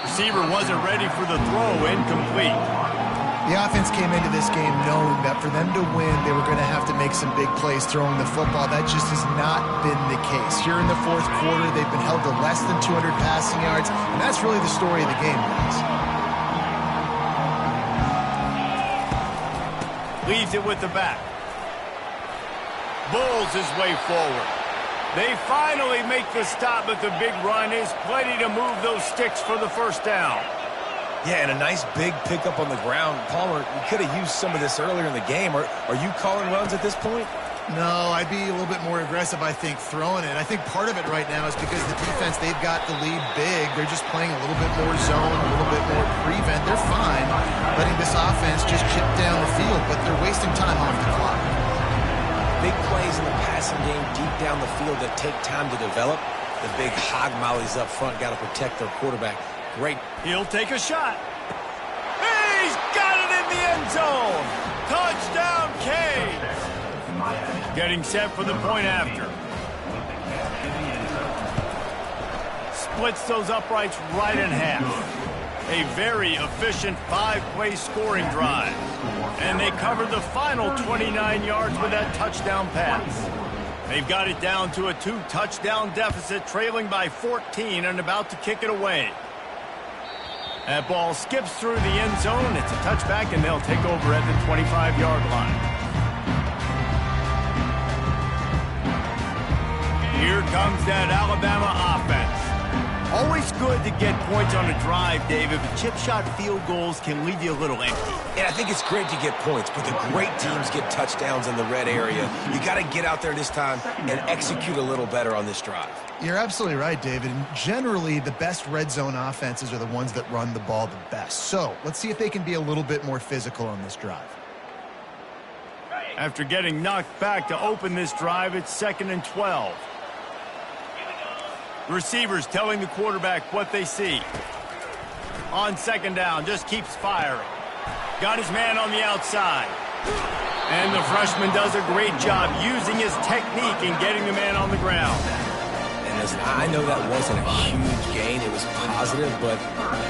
Receiver wasn't ready for the throw, incomplete. The offense came into this game knowing that for them to win, they were going to have to make some big plays throwing the football. That just has not been the case. Here in the fourth quarter, they've been held to less than 200 passing yards, and that's really the story of the game, guys. Leaves it with the back. Bulls his way forward. They finally make the stop, but the big run is plenty to move those sticks for the first down. Yeah, and a nice big pickup on the ground. Palmer, you could have used some of this earlier in the game. Are you calling runs at this point? No, I'd be a little bit more aggressive, I think, throwing it. I think part of it right now is because the defense, they've got the lead big. They're just playing a little bit more zone, a little bit more prevent. They're fine letting this offense just chip down the field, but they're wasting time off the clock. Big plays in the passing game deep down the field that take time to develop. The big hog mollies up front got to protect their quarterback. Great. He'll take a shot. He's got it in the end zone. Touchdown, K. Getting set for the point after. Splits those uprights right in half. A very efficient 5-play scoring drive. And they covered the final 29 yards with that touchdown pass. They've got it down to a 2-touchdown deficit, trailing by 14 and about to kick it away. That ball skips through the end zone. It's a touchback, and they'll take over at the 25-yard line. Here comes that Alabama offense. Always good to get points on a drive, David, but chip shot field goals can leave you a little empty. And I think it's great to get points, but the great teams get touchdowns in the red area. You got to get out there this time and execute a little better on this drive. You're absolutely right, David. And generally, the best red zone offenses are the ones that run the ball the best. So let's see if they can be a little bit more physical on this drive. After getting knocked back to open this drive, it's 2nd and 12. Receivers telling the quarterback what they see. On 2nd down, just keeps firing. Got his man on the outside. And the freshman does a great job using his technique and getting the man on the ground. And listen, I know that wasn't a huge gain. It was positive, but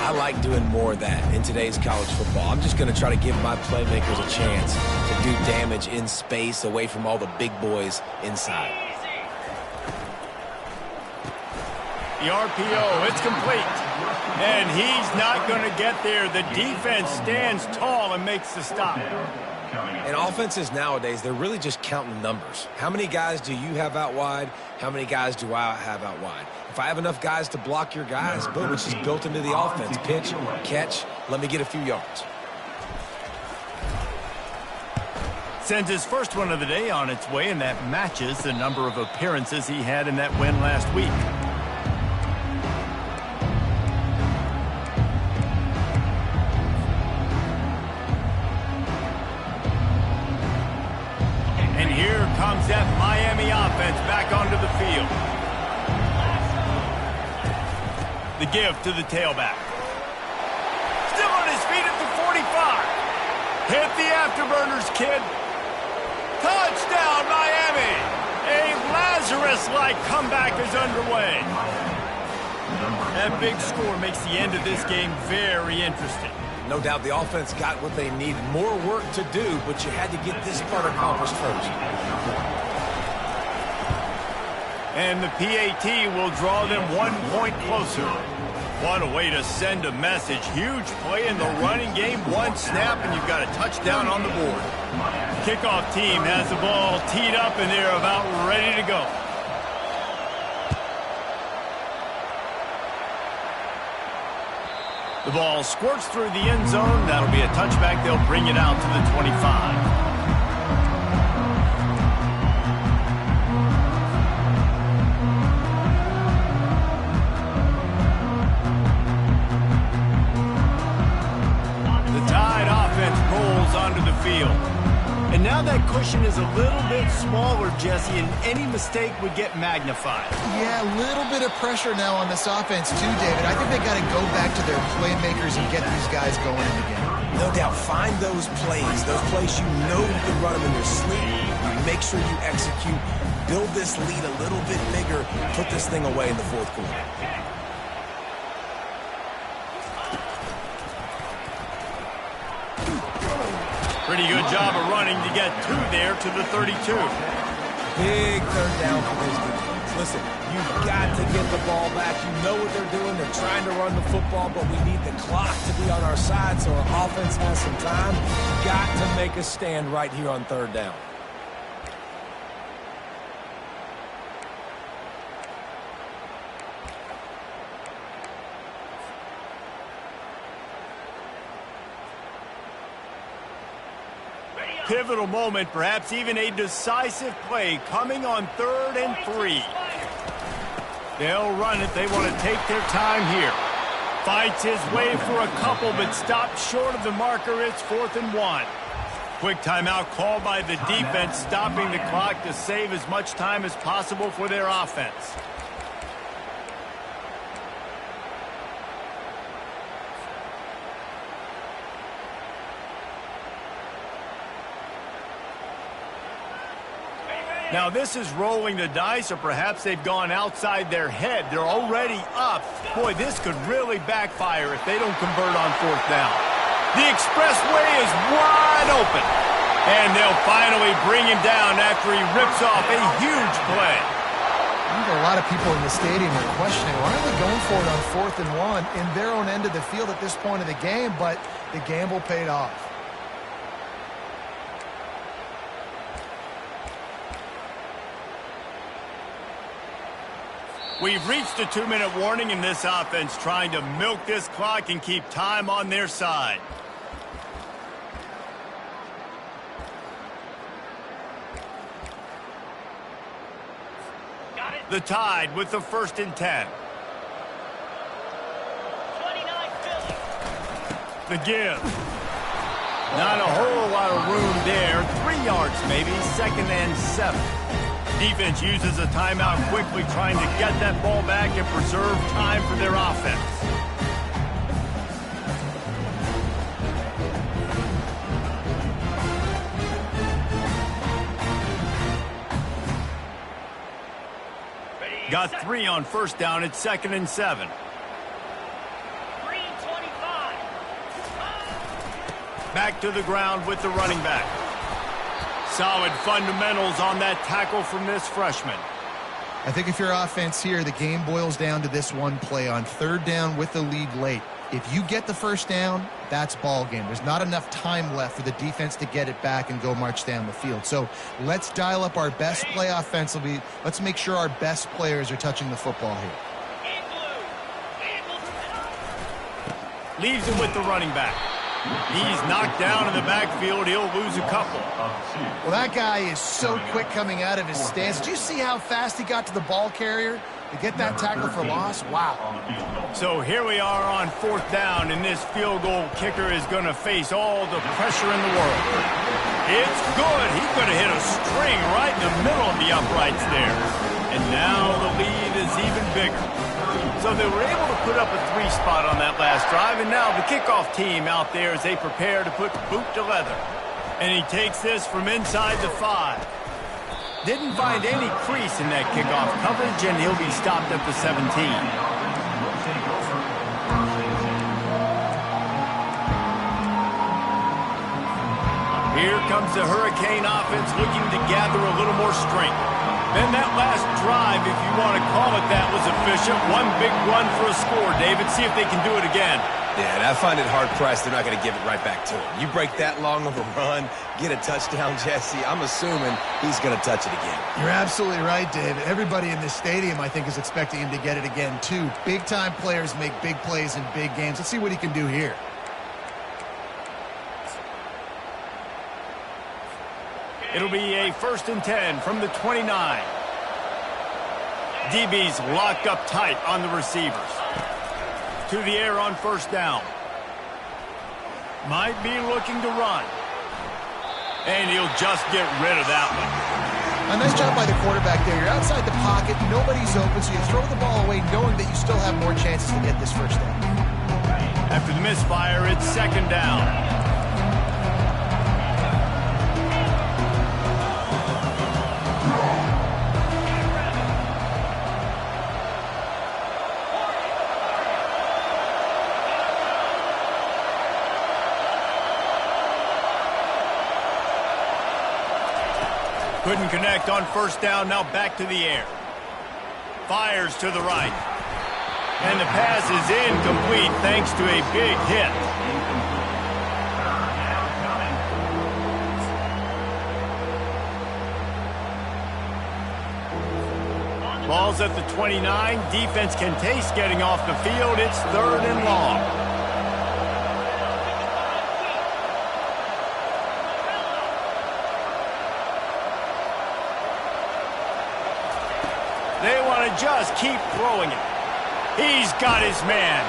I like doing more of that in today's college football. I'm just going to try to give my playmakers a chance to do damage in space away from all the big boys inside. The RPO, it's complete. And he's not going to get there. The defense stands tall and makes the stop. And offenses nowadays, they're really just counting numbers. How many guys do you have out wide? How many guys do I have out wide? If I have enough guys to block your guys, boom, it's just built into the offense. Pitch, catch, let me get a few yards. Sends his first one of the day on its way, and that matches the number of appearances he had in that win last week. And here comes that Miami offense back onto the field. The give to the tailback. Still on his feet at the 45. Hit the afterburners, kid. Touchdown, Miami! A Lazarus-like comeback is underway. That big score makes the end of this game very interesting. No doubt the offense got what they needed. More work to do, but you had to get this part accomplished first. And the PAT will draw them 1 point closer. What a way to send a message. Huge play in the running game. One snap, and you've got a touchdown on the board. Kickoff team has the ball teed up, and they're about ready to go. The ball squirts through the end zone. That'll be a touchback. They'll bring it out to the 25. Onto the field. And now that cushion is a little bit smaller, Jesse, and any mistake would get magnified. Yeah, a little bit of pressure now on this offense too, David. I think they got to go back to their playmakers and get these guys going in the game. No doubt, find those plays you know you can run them in your sleep. You make sure you execute, build this lead a little bit bigger, put this thing away in the fourth quarter. Pretty good job of running to get 2 there to the 32. Big third down for this defense. Listen, you've got to get the ball back. You know what they're doing. They're trying to run the football, but we need the clock to be on our side so our offense has some time. Got to make a stand right here on third down. Pivotal moment, perhaps even a decisive play coming on 3rd and 3. They'll run it. They want to take their time here. Fights his way for a couple, but stops short of the marker. It's 4th and 1. Quick timeout called by the defense, stopping the clock to save as much time as possible for their offense. Now this is rolling the dice, or perhaps they've gone outside their head. They're already up. Boy, this could really backfire if they don't convert on 4th down. The expressway is wide open. And they'll finally bring him down after he rips off a huge play. I think a lot of people in the stadium are questioning, why are they going for it on 4th and 1 in their own end of the field at this point of the game, but the gamble paid off. We've reached a 2-minute warning in this offense, trying to milk this clock and keep time on their side. Got it. The Tide with the 1st and 10. 29 Philly. The give. Not a whole lot of room there. 3 yards maybe, 2nd and 7. Defense uses a timeout quickly, trying to get that ball back and preserve time for their offense. Got 3 on 1st down. It's 2nd and 7. Green 25. Back to the ground with the running back. Solid fundamentals on that tackle from this freshman. I think if you're offense here, the game boils down to this one play on 3rd down with the lead late. If you get the first down, that's ball game. There's not enough time left for the defense to get it back and go march down the field. So let's dial up our best play offensively. Let's make sure our best players are touching the football here. Leaves him with the running back. He's knocked down in the backfield. He'll lose a couple. Well, that guy is so quick coming out of his stance. Did you see how fast he got to the ball carrier to get that tackle for loss? Wow. So here we are on 4th down, and this field goal kicker is going to face all the pressure in the world. It's good. He could have hit a string right in the middle of the uprights there. And now the lead is even bigger. So they were able to put up a 3 spot on that last drive, and now the kickoff team out there as they prepare to put boot to leather. And he takes this from inside the 5. Didn't find any crease in that kickoff coverage, and he'll be stopped at the 17. Here comes the Hurricane offense looking to gather a little more strength. Then that last drive, if you want to call it that, was efficient. One big run for a score, David. See if they can do it again. Yeah, and I find it hard-pressed they're not going to give it right back to him. You break that long of a run, get a touchdown, Jesse, I'm assuming he's going to touch it again. You're absolutely right, David. Everybody in this stadium, I think, is expecting him to get it again, too. Big-time players make big plays in big games. Let's see what he can do here. It'll be a 1st and 10 from the 29. DB's locked up tight on the receivers. To the air on 1st down. Might be looking to run. And he'll just get rid of that one. A nice job by the quarterback there. You're outside the pocket. Nobody's open, so you throw the ball away knowing that you still have more chances to get this first down. After the misfire, it's 2nd down. Couldn't connect on 1st down, now back to the air. Fires to the right. And the pass is incomplete thanks to a big hit. Ball's at the 29. Defense can taste getting off the field. It's 3rd and long. They want to just keep throwing it. He's got his man.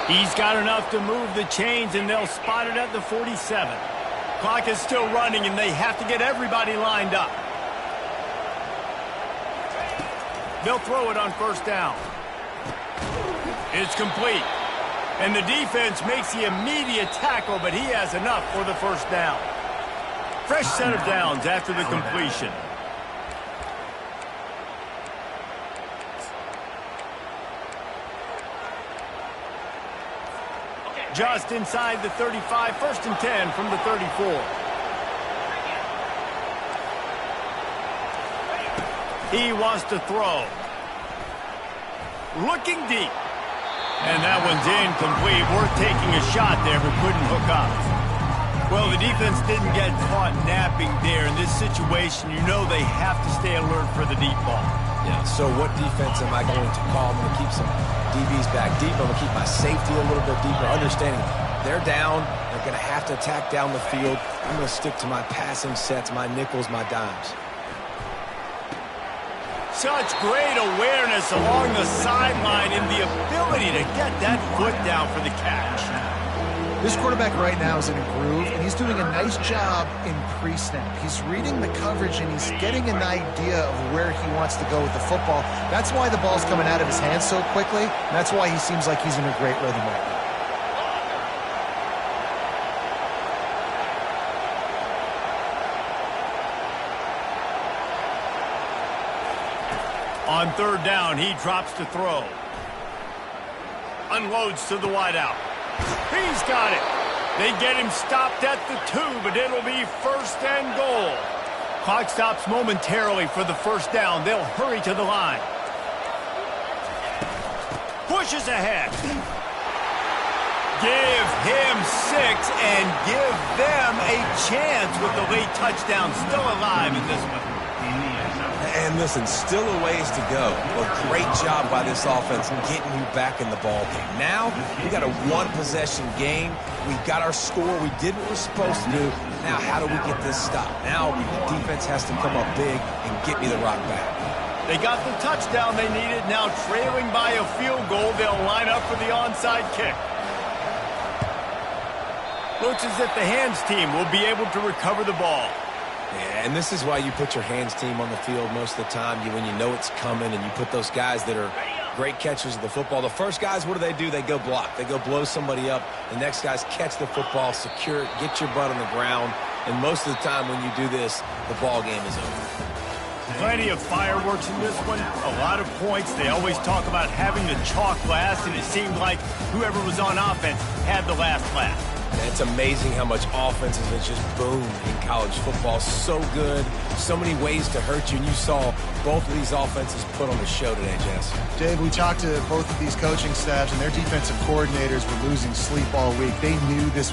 He's got enough to move the chains, and they'll spot it at the 47. Clock is still running, and they have to get everybody lined up. They'll throw it on 1st down. It's complete. And the defense makes the immediate tackle, but he has enough for the 1st down. Fresh set of downs after the completion. Just inside the 35, 1st and 10 from the 34. He wants to throw. Looking deep. And that one's incomplete. Worth taking a shot there, but couldn't hook up. Well, the defense didn't get caught napping there. In this situation, you know they have to stay alert for the deep ball. Yeah, so what defense am I going to call? I'm going to keep some DBs back deep. I'm going to keep my safety a little bit deeper, understanding they're down. They're going to have to attack down the field. I'm going to stick to my passing sets, my nickels, my dimes. Such great awareness along the sideline and the ability to get that foot down for the catch. This quarterback right now is in a groove, and he's doing a nice job in pre-snap. He's reading the coverage, and he's getting an idea of where he wants to go with the football. That's why the ball's coming out of his hands so quickly, and that's why he seems like he's in a great rhythm right now. On 3rd down, he drops to throw. Unloads to the wideout. He's got it. They get him stopped at the 2, but it'll be 1st and goal. Clock stops momentarily for the 1st down. They'll hurry to the line. Pushes ahead. Give him 6 and give them a chance with the late touchdown still alive in this one. And listen, still a ways to go. A great job by this offense getting you back in the ball game. Now, we got a one-possession game. We got our score we did what we're supposed to do. Now, how do we get this stopped? Now, the defense has to come up big and get me the rock back. They got the touchdown they needed. Now trailing by a field goal, they'll line up for the onside kick. Looks as if the hands team will be able to recover the ball. Yeah, and this is why you put your hands team on the field most of the time. When you know it's coming and you put those guys that are great catchers of the football. The first guys, what do? They go block. They go blow somebody up. The next guys catch the football, secure it, get your butt on the ground. And most of the time when you do this, the ball game is over. Plenty of fireworks in this one. A lot of points. They always talk about having the chalk last, and it seemed like whoever was on offense had the last laugh. And it's amazing how much offenses have just boomed in college football. So good. So many ways to hurt you. And you saw both of these offenses put on the show today, Jess. Dave, we talked to both of these coaching staffs, and their defensive coordinators were losing sleep all week. They knew this